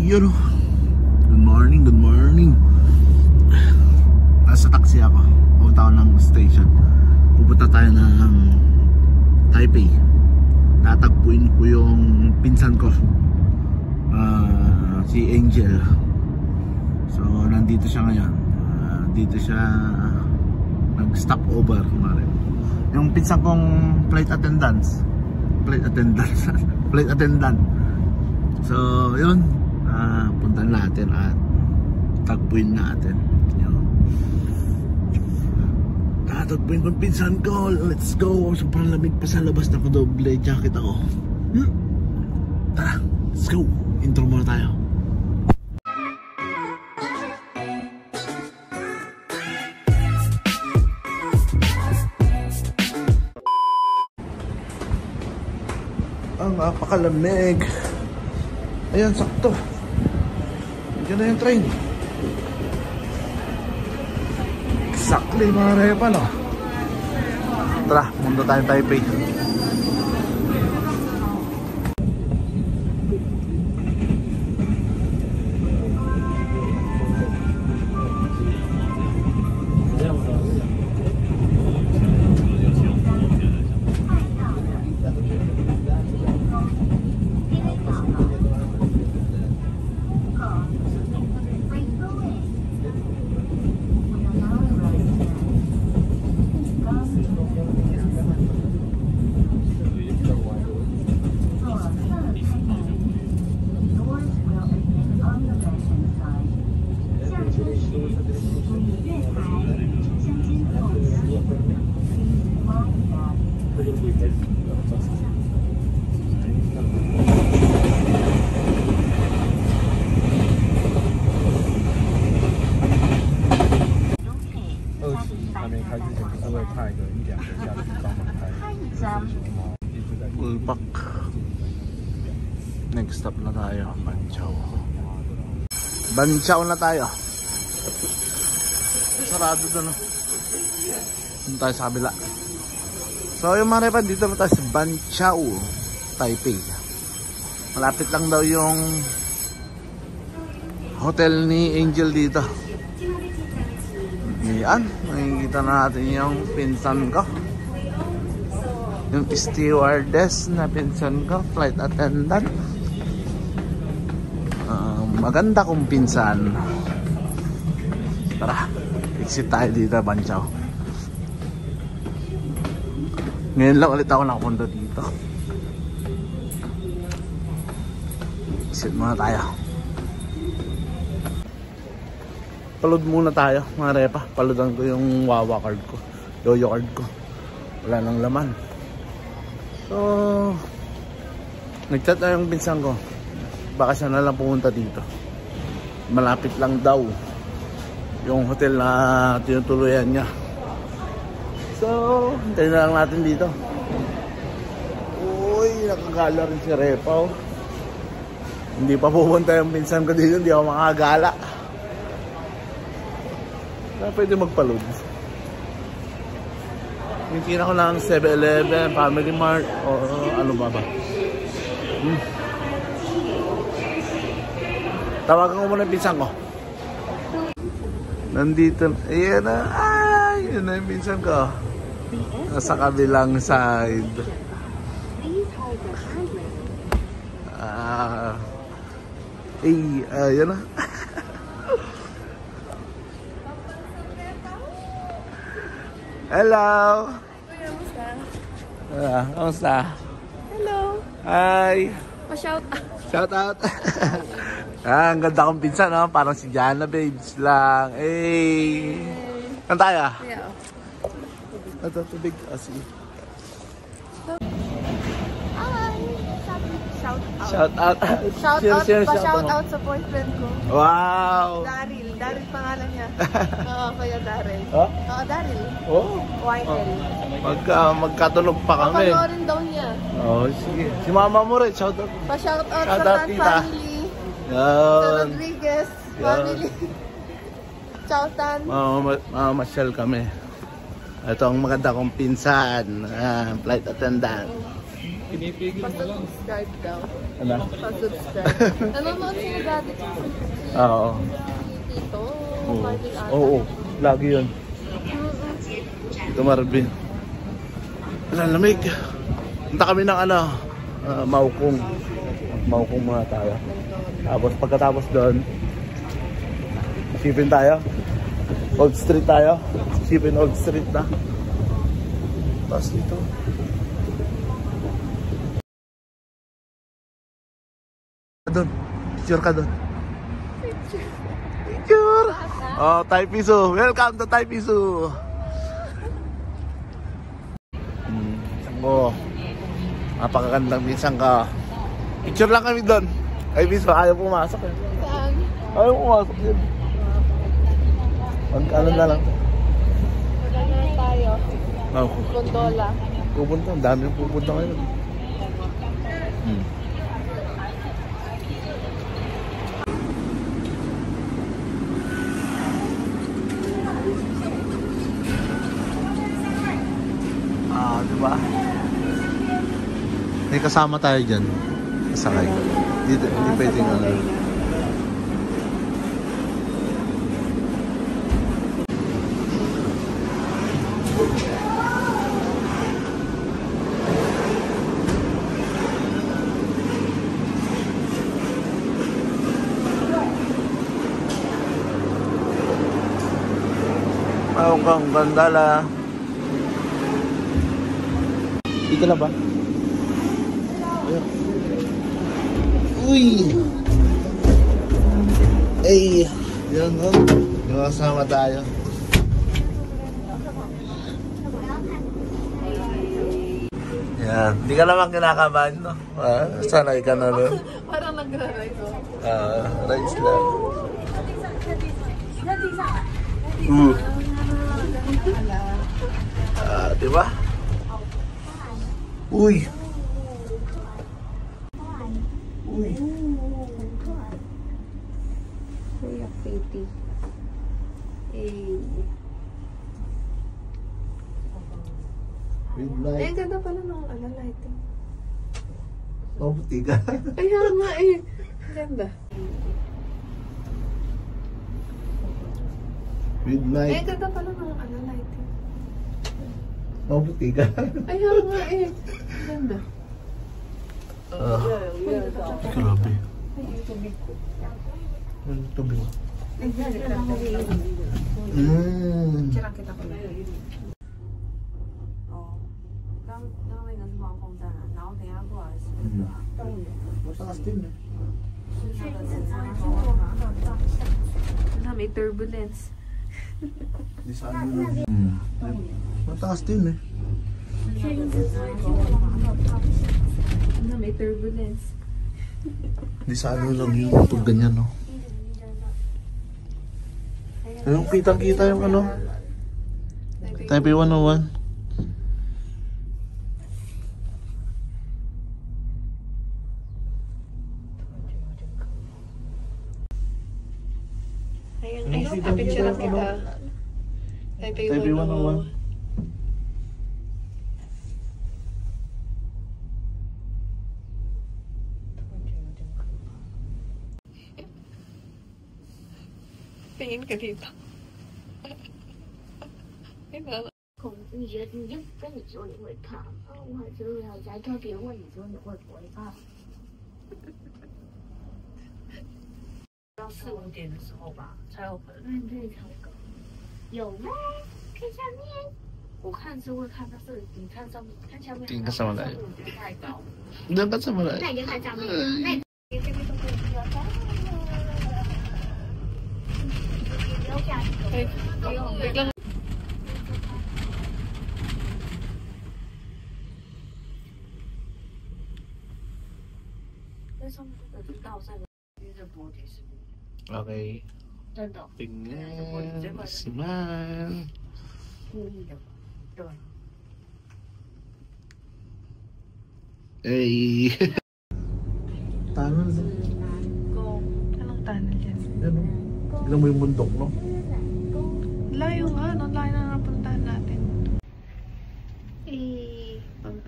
Yun. Good morning, good morning. Nasa taxi ako. Pupunta ako ng station. Pupunta tayo ng Taipei. Tatagpuin ko yung pinsan ko, si Angel. So nandito siya ngayon. Dito siya nag-stop over. Yung pinsan kong flight attendant. So yun, puntahan natin at tagpuin natin. Tatagpuin ko yung pinsan ko. Let's go. Sobrang lamig pa sa labas. Nakadoble jacket ako. Tara, let's go. Intro muna tayo. Ang napakalamig. Ayan, sakto. Diyan na yung train. Exactly, mga repa, no? Tara, punta tayo Taipei. Ulpak. Next stop na tayo, Banqiao. Banqiao na tayo. Sarado doon, no? Punta tayo sa kabila. So yung mga repa, dito na tayo sa Banqiao, Taipei. Malapit lang daw yung hotel ni Angel dito. Yan, makikita natin yung pinsan ko. Yung stewardess na pinsan ko, flight attendant. Maganda kong pinsan. Tara, exit tayo dito, Banqiao. Ngayon lang ulit ako nakapunta dito. Exit muna tayo. Palud muna tayo, mga repa. Paludan ko yung Wawa card ko, Yoyo card ko. Wala nang laman. So nagchat na yung pinsan ko, baka siya na lang pumunta dito. Malapit lang daw yung hotel na tinutuluyan niya. So hintayin na lang natin dito. Uy, nakagala rin si Repa, oh. Hindi pa pupunta yung pinsan ko dito, hindi ako makagala. Na pwede magpalod. Hintiin ako ng 7-Eleven, Family Mart, o ano ba ba. Tawagan ko muna yung pinsan ko. Nandito, ayan na. Ay, yun na yung pinsan ko. Nasa kabilang side. Ayan na. Hello. Kamusta? Hello. Hi. Pa-shout out. Shout out. Ang ganda kong pinsan, no? Parang si Jana Babes lang. Hey. Saan tayo? Yeah. Ito, tubig. Sige. Hi. Shout out. Shout out. Pa-shout out sa boyfriend ko. Wow. Daryl pangalan niya. Oo, kaya Daryl. Huh? Oo, Daryl. Oh. YL. Magkatulog pa kami. Papanoorin daw niya. Oh, sige. Si mama mo rin, shout out. Pa-shout out Shout sa out, Tan tita. family. Yan. Sa Rodriguez family. Ciao, Tan. Masyal kami. Ito ang maganda kong pinsan. Flight attendant. Pinipigil mo lang. Pa-subscribe daw. Ano? Pa-subscribe. Nanonood sila dati sa Oo. Tito. Oo. Marvin ata. Oo. Lagi yun. Ito Marvin. Lamig. Punta kami ng ano, Maukong. Maukong muna tayo. Tapos pagkatapos doon, sipin tayo. Old Street tayo. Sipin Old Street na. Tapos dito. Doon. Picture ka doon. Picture! Oh, Taipisu. Welcome to Taipisu. Oh, napakagandang minsan ka. Picture lang kami doon. Taipisu, ayaw pumasok eh. Saan? Ayaw pumasok yun. Ano na lang. Magandang tayo. Oh, Gondola. pupunta. Ang dami yung pupunta ngayon. Diba? May kasama tayo dyan. Kasakay. Hindi pwedeng ano. Maukong Gondola. Dito na ba? Uy! Ay! Yan o. Kasama tayo. Yan. Hindi ka naman kinakabahan, no? Sanay ka na nun. Parang nagra-ride ko. Rides lang. Diba? Uy! Uy! Kuya Katie. Midnight. Eh, ganda pala nung lighting. Oh, buti ka. Kaya nga eh. Ganda. Midnight. Eh, ganda pala nung lighting. Oh, buti ka. Kaya nga eh. Ganda. Grabe. Tubig. Tira kita ko na. 刚那个是防空灯，然后等一下过来是Mataas din eh. 那没 turbulence. Di sa ano lang. Mataas din eh. Na may turbulence. Di sa ano lang yun. Pag ganyan, no? Ayun, kitang-kita yung ano. Taipei 101. Ayun, picture lang kita. Taipei 101. Tingin ka dito. 你觉得你跟你说你会怕，我还特别问你说你会不会怕？要4、5点的时候吧才有可能。那你可以唱歌。有吗？看下面。我看是会看，但是你看上面，看下面。Tingin ka sa malayo. 我觉得太高。 Doon ka sa malayo. 那你就看上面。那你这边都可以比较高。留下。不用。 Biglang Okay. 真的 Tingnan. Smile. 故意的，对。 Ay. Tunnel. Anong tunnel yan? Ano? Tignan mo yung bundok, no? Layo nga, no? Layo na napuntahan natin. Eh,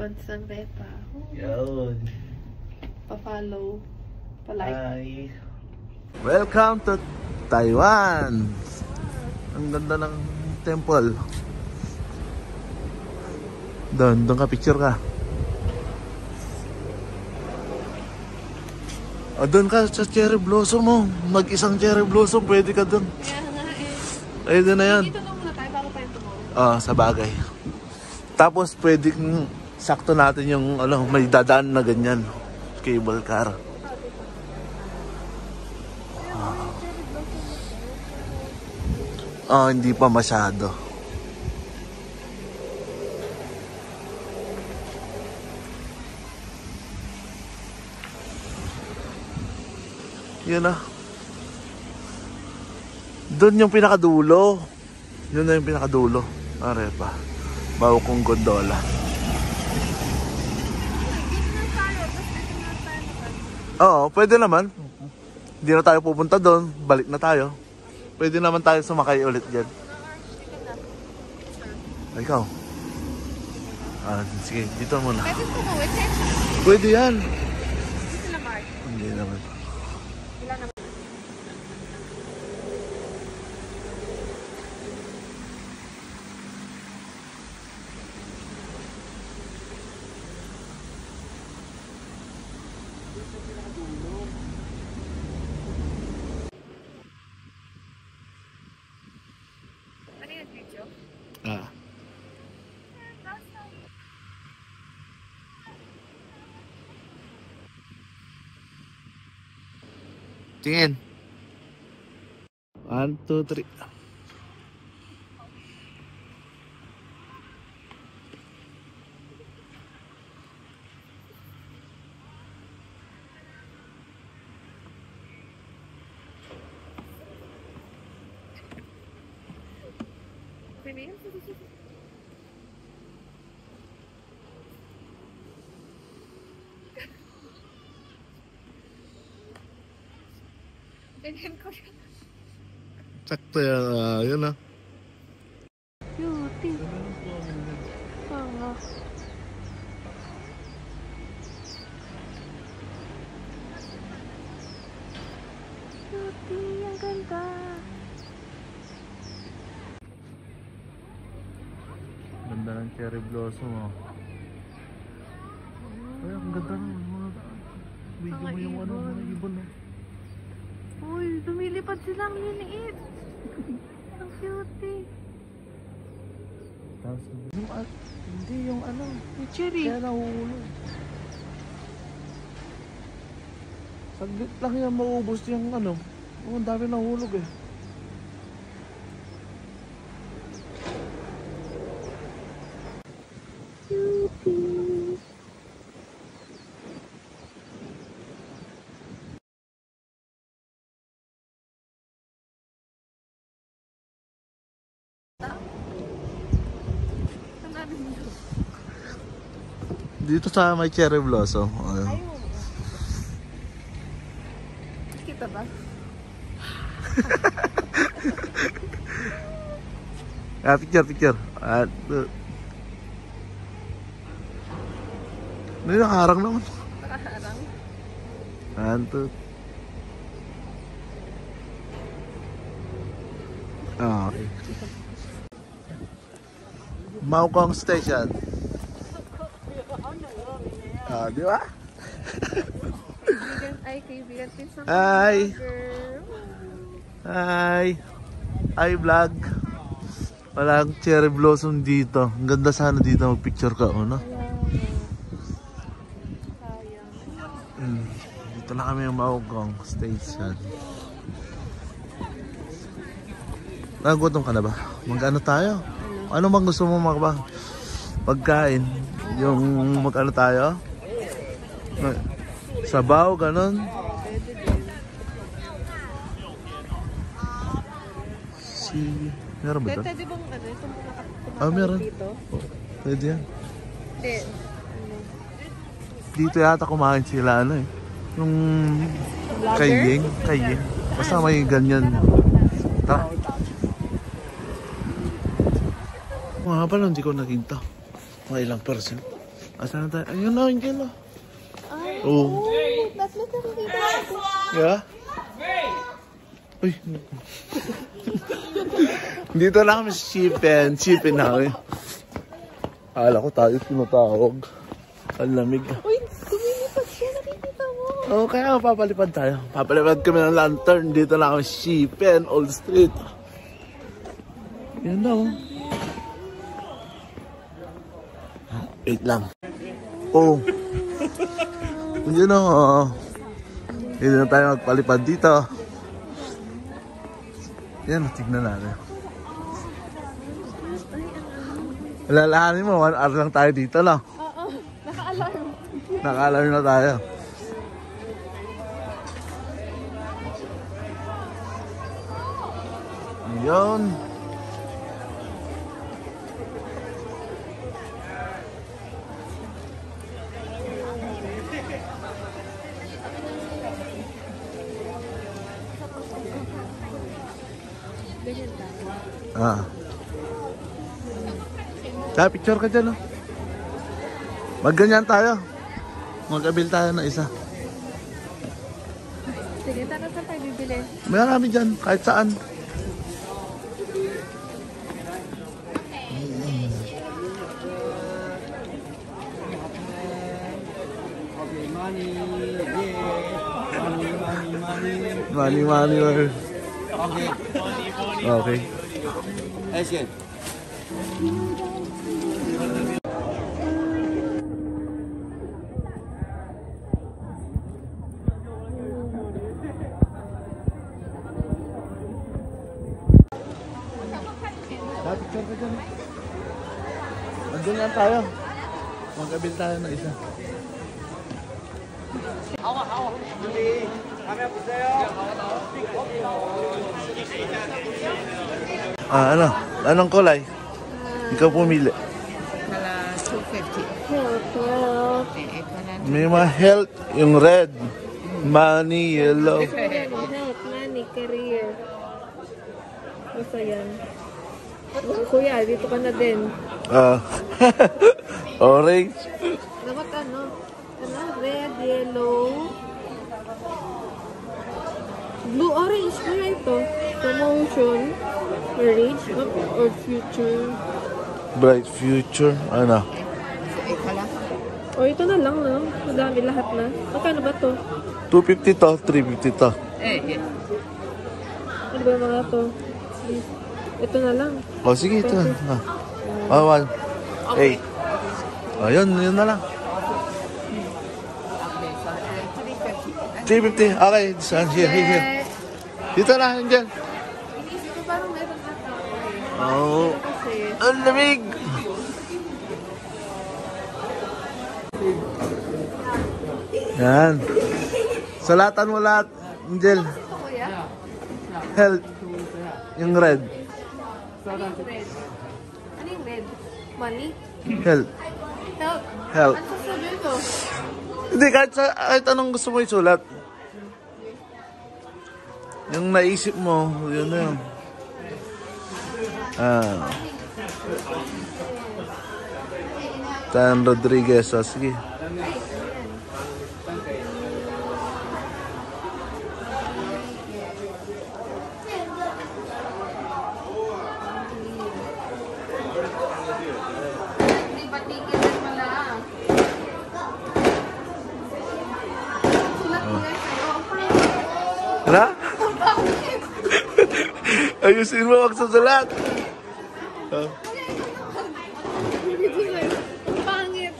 lods ng Repa. Yun. Pa-follow. Pa-like. Hi. Welcome to Taiwan. Ang ganda ng temple. Doon ka picture ka. O doon ka sa cherry blossom mo. Mag-isang cherry blossom, pwede ka doon. Kaya nga eh. Pwede na yan. Dito na muna tayo bago tayo tumawag. Sa bagay. Tapos pwede sakto natin yung may dadaan na ganyan. Cable car. Hindi pa masyado. Yun na. Doon yung pinakadulo. Yun na yung pinakadulo. Arepa. Bago kong gondola. Oo, pwede naman. Hindi na tayo pupunta doon. Balik na tayo. Pwede naman tayo sumakay ulit dyan. Ikaw. Sige, dito muna. Pwede tumawid eh. Pwede yan. Dito na Mark. Hindi naman. Ano yung video? Tingin. 1, 2, 3. Pwede? Ganyan ko siya. Sakto yan. Yun na. Cutie. Cutie, ang ganda. Ganda ng cherry blossom Ay, ang ganda ng mga video mo yung mga ibon Uy, lumilipad silang liliit. Ang cutie. Hindi yung Yung cherry. kaya nahuhulog. Saglit lang yan maubos yung ang dami nahulog eh. Cutie. Dito sa may cherry blossom. Ayun. Kita ba? Picture. Nakaharang naman. Nakaharang. 1, 2. Okay. Maokong Station. Di ba? Kaibigan pinsan. Hi! Hi vlog. Walang cherry blossom dito. Ang ganda sana dito mag-picture ka, no? Dito na kami yung Maokong Station. Nagutom ka na ba? Mag-ano tayo? Ano bang gusto mo pagkain? Yung mag-ano tayo? Sabaw, ganon. Meron ba ito? Pwede bang itong meron. dito? Pwede yan. Hindi. Dito yata kumain sila yung kaying. Basta may ganyan. Tara. Mga pala hindi ko nakita. Mga ilang percent. Asan na tayo? Ayun na, Angel na. Ay, Oh. that's literally the Yeah? Uy. Dito na kami sa Chipin na kami. Akala ko tayo tinatawag. Ang lamig. Uy, lumilipad siya. Nakikita mo. Oo, kaya papalipad tayo. Papalipad kami ng lantern. Dito na kami sa Chipin, Old Street. Yan na oh. Wait lang. Oh. Yun na oh. Hindi na tayo magpalipad dito. Yan, tignan natin. Alalahanin mo, 1 hour lang tayo dito lang. Oo, naka-alarm. Naka-alarm na tayo. Yun. Ah. Kaya picture ka dyan, oh. Magganyan tayo. Magkabil tayo na isa. Sige, tara saan tayo bibili? Marami dyan, kahit saan. Money. Okay. Asian. Picture ka dyan. Magganyan tayo. Magkabil tayo na isa. Ano? Anong kulay? Ikaw pumili. Kala 250. Help. May mga health, yung red, money, yellow. Help, money, career. Basta yan. Kuya, dito ka na din. Orange. Dapat ano? Ano? Red, yellow. Blue, orange. Kaya ito. Promotion. Marriage. Or future. Bright future. Ano? O ito na lang, no? Madami lahat na. Magkano ba to? 250 to, 350 to. Ano ba yung mga to? Ito na lang. O sige, ito. 1. 8. O yun na lang. 350. Okay, here. Dito na, Angel. Inisip ko parang meron ata. Oh, Kasi, ang lamig. Yan. Salatan mo lahat, Angel. ito kuya? Health. Yung red. Ano yung red? Ano yung red? Money? Health. Help. Health. Ano sasabi ito? Hindi, kahit anong gusto mo isulat. Yung naisip mo, yun na yun. Tan Rodriguez, sige. Hindi ba ticket na pala? Sulat mo guys sa'yo. Ano? Ayusin mo, magsusulat. Ang pangit.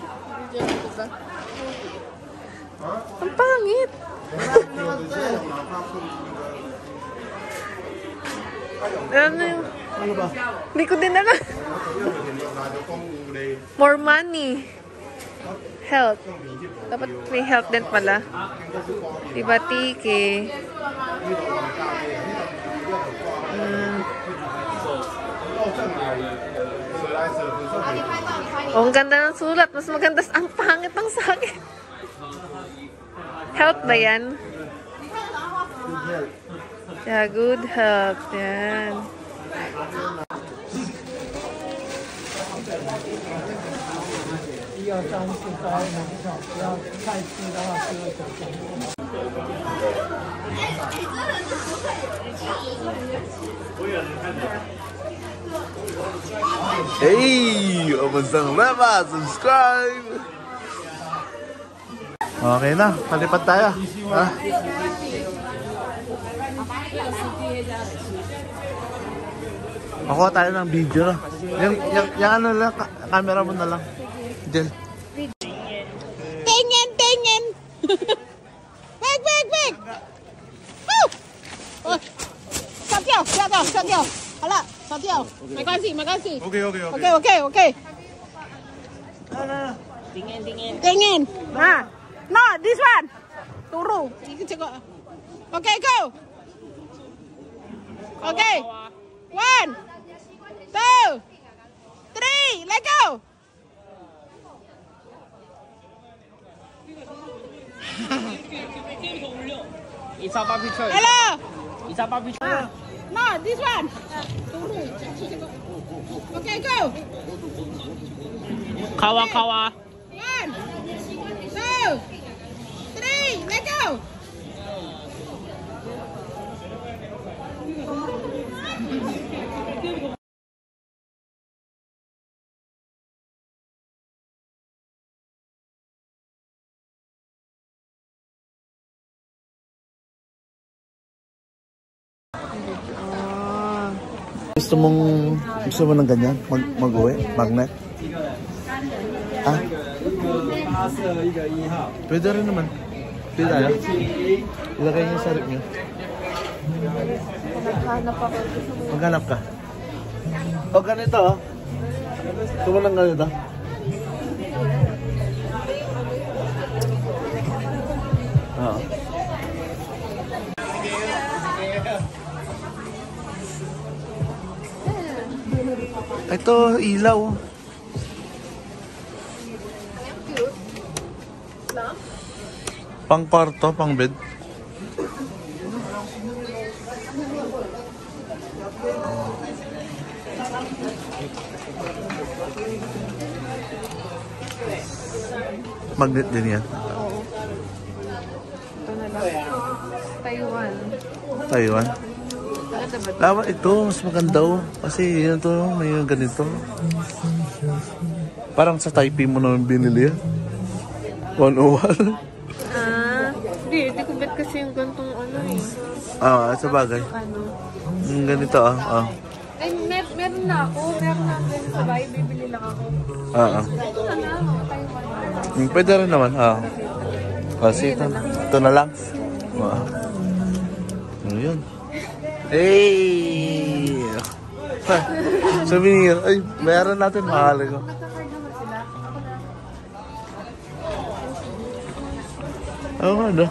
Ang pangit. Ano yung... Ano ba? Hindi ko din alam. More money. Health. Dapat may health din pala. Diba, tiki? Oh, ang ganda ng sulat. Mas maganda. Ang pangit ng sakit. Health ba yan? Yeah, good health. Yan. Hey! Umusang lema! Subscribe! Okay na, palipat tayo. Makuha tayo ng video na. Yung ano lang, camera mo na lang. Diyan. Tingin, tingin. Wait, wait, wait. Woo! Oh, 上吊，下吊，上吊。好了，上吊，没关系，没关系。OK。Tingin. Ah, no, this one. Turu. Okay, go. Okay. 1, 2, 3, let go. Hello. No, this one. Okay, go. Kawa. 1, 2, 3, let go. Gusto mo ng ganyan? Mag-uwi? Magnet? Ah? Pwede rin naman. Pwede tayo. Ilagay niyo sa rip niyo. Maghanap ka. O ganito oh. Gusto mo ng ganito? Oo. Ito, ilaw. Pang kwarto, pang bed. Magnet din yan. Oo. Ito na lang. Taiwan. Lawa ito, mas maganda oh. Kasi yun to, may ganito. Parang sa Taipei mo naman binili yan. 101. Hindi ko bet kasi yung gantong ano eh. Sa bagay. Ano? Yung ganito ah. Ay, meron na ako. Meron na ako sa bahay. Bibili lang ako. Ito na lang. Taiwan. Pwede rin naman. Kasi ito na lang. Ano yun? Hey! Sabi niya, ay, bayaran natin, mahal ko. Oo nga, no?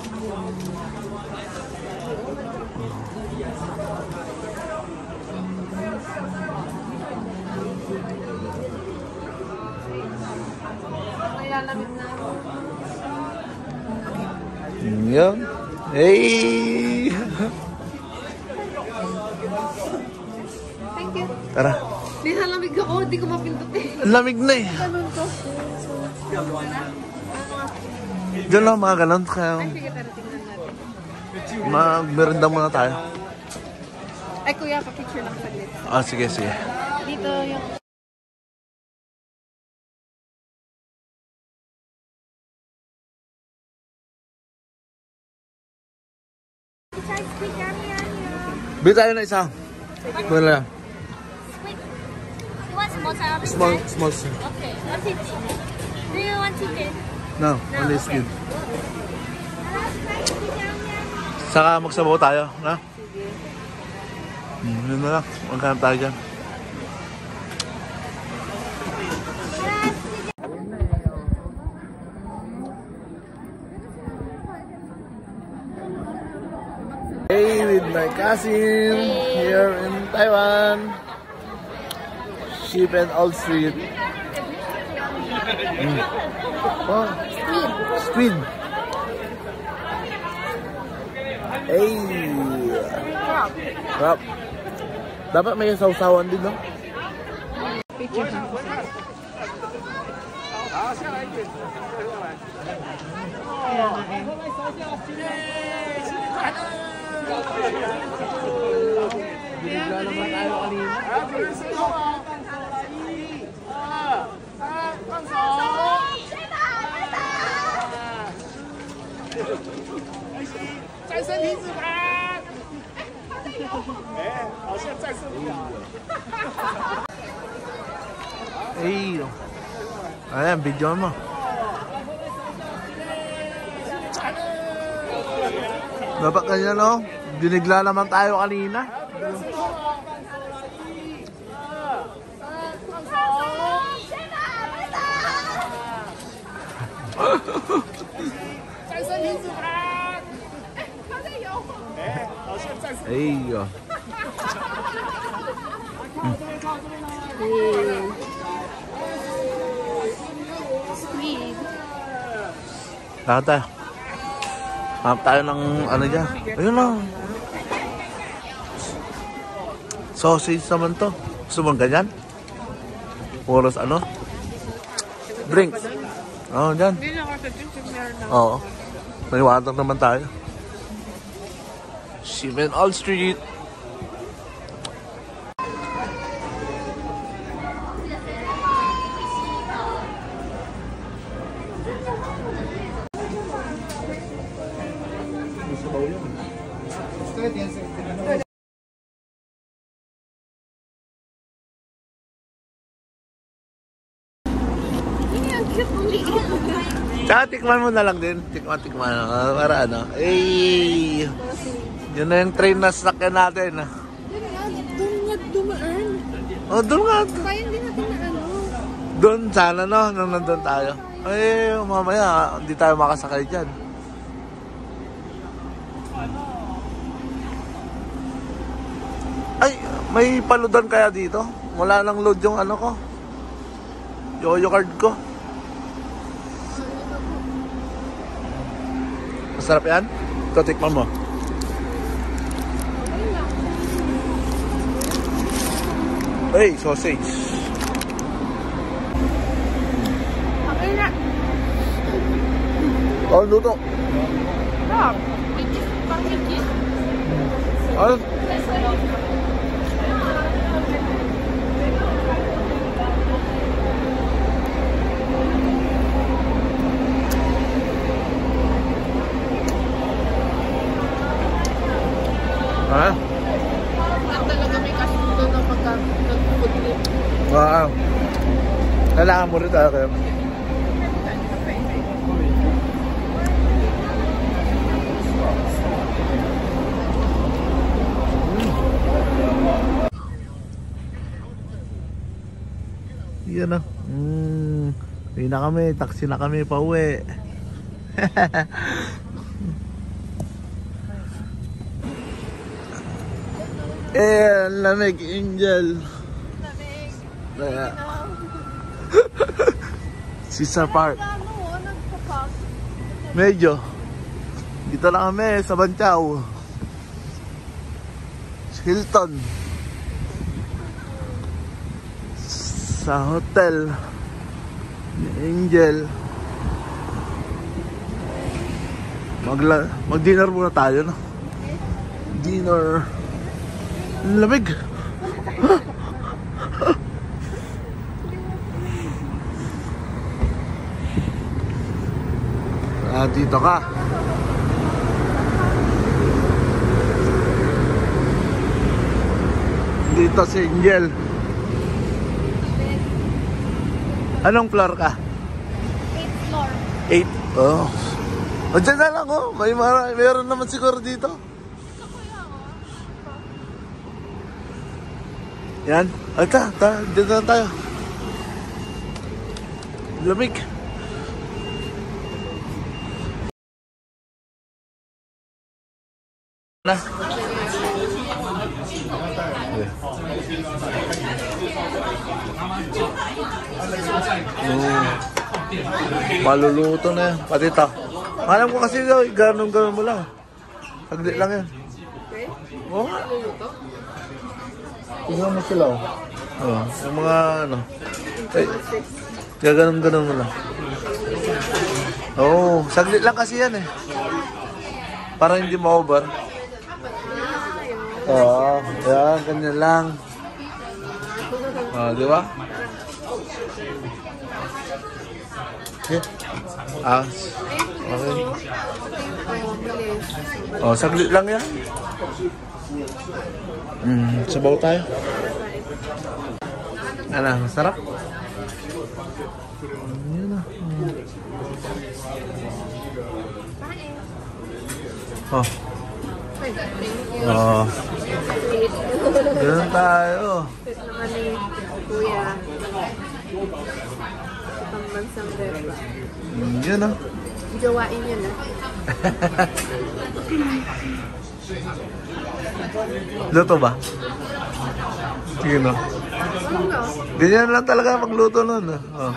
Yan. Hey! Thank you. Tara. Di halamig ako, di ko mapindot eh. Lamig na eh. Ganun to. Diyan lang mga ganun. Kaya Sige, tara, tingnan natin. magmerenda muna tayo. Ay, kuya, pa-picture lang saglit. Sige. Dito yung... Bili tayo na isa. Wala lang. You want mozzarella? Small. Okay, 150. Do you want chicken? No, only skin. Saka magsabaw tayo, na? Yun na lang. Magkanap tayo dyan. Hey, with my cousin here in Taiwan. Sheep and Old Street. Oh, squid. Hey. Crab. Dapat may sausawan din, no? Picture. Binigla naman tayo kanina. Ay, ayan, video mo. Dapat kanya, no? Binigla naman tayo kanina. Ay, Lahat tayo. Hanap tayo ng ano dyan. Ayun lang. Sausage naman to. Gusto mo ganyan? Puros ano? Drinks. Oo, dyan. Hindi na ako sa drinks. Oo. May water naman tayo. Shimen All Street. Tsaka tikman mo na lang din. Tikman. Para ano. Eh, yun na yung train na sakyan natin. Doon nga dumaan. Oh, doon nga. Kaya hindi natin na ano. Doon sana, no? Nung nandun tayo. Eh, mamaya, hindi tayo makasakay dyan. Ay, may paludan kaya dito? Wala nang load yung ano ko. Yoyo card ko. Masarap yan? Ito, tikman mo. Hey, sausage. Okay na. Oh, luto. Stop. Pangit. Ano? Ha? Talaga may kasunod na pagka-food trip. Wow. Kailangan mo rin talaga. Yan na. Uwi na kami. Taxi na kami pa uwi. Lamig, Angel. Lamig. Caesar Park. Medyo. Dito lang kami sa Bantiao. Hilton. Sa hotel ni Angel. Mag-dinner muna tayo, no? Dinner. Lamig. Dito ka. Dito si Angel. Anong floor ka? 8th floor. 8. Oh. O dyan na lang, oh. Mayroon naman siguro dito. Yan. Ay, dyan na tayo. Lamig. Na. Maluluto na yan. Pati ito. Alam ko kasi ganun mo lang. Saglit lang yan. Oo nga. Tingnan mo sila. Oh. Yung mga ano. Ganun mo lang. Oo, saglit lang kasi yan eh. Para hindi ma-over. Oo, yan, ganyan lang. Di ba? Okay. Okay. Saglit lang yan. Sabaw tayo. Ano, masarap? Yan na. Ganun tayo. naman ni Kuya. Pambansang Berba. Yun ah. Jowain yun ah. Luto ba? Sige no. Ganyan lang talaga magluto nun. Oh.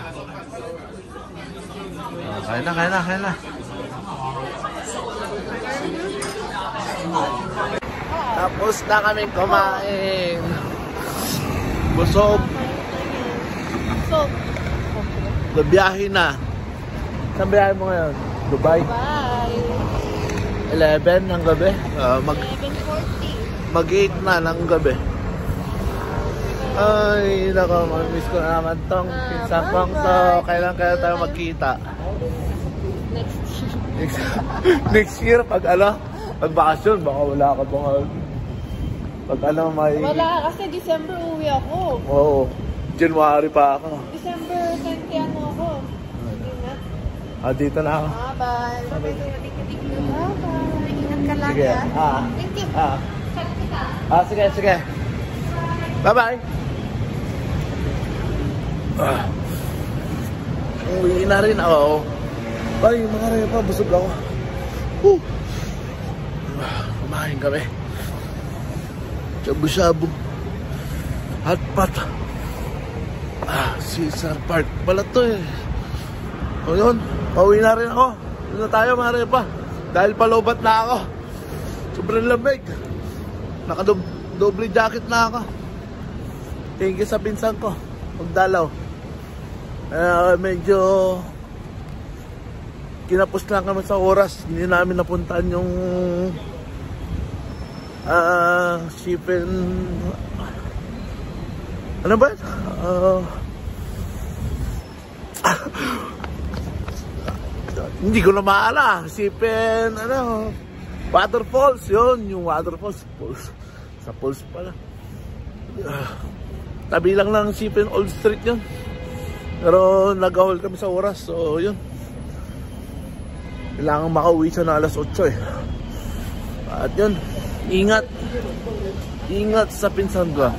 Kain na. Tapos na kami kumain. Busog. Gabiyahe na. Saan biyahe mo ngayon? Dubai? Bye. 11 ng gabi. 11:40. Mag-8 na ng gabi. Ay, nako, miss ko na naman tong pinsang kong to. Kailan kaya tayo magkita? Next year, pag bakasyon, baka wala ka pang pag may... Wala, kasi December uwi ako. Oo, January pa ako. December 20 ako. Dito na ako. Bye. Bye. Ingat ka lang. Sige. Thank you. Sige. Bye-bye. Uwi na rin ako. Ay, mga rin pa, busog ako. Kumain kami. Shabu-shabu. Hotpot. Caesar Park pala to eh. O yun, pauwi na rin ako. Doon na tayo mga rin pa. Dahil palobat na ako. Sobrang lamig. Naka-doble jacket na ako. Thank you sa pinsan ko. Magdalaw. Medyo kinapos lang kami sa oras. Hindi namin napuntahan yung shipping. Ano ba? Hindi ko na maala. Shipping waterfalls. Yun, yung waterfalls. Sa falls pala. Tabi lang ng Shipping Old Street yun. Pero nag-haul kami sa oras. So yun, kailangan makauwi siya na alas 8 eh. At yun, ingat sa pinsan ko,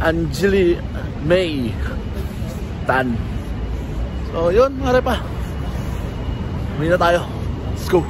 Angeli May Tan. So yun, mare pa, uwi na tayo. Let's go.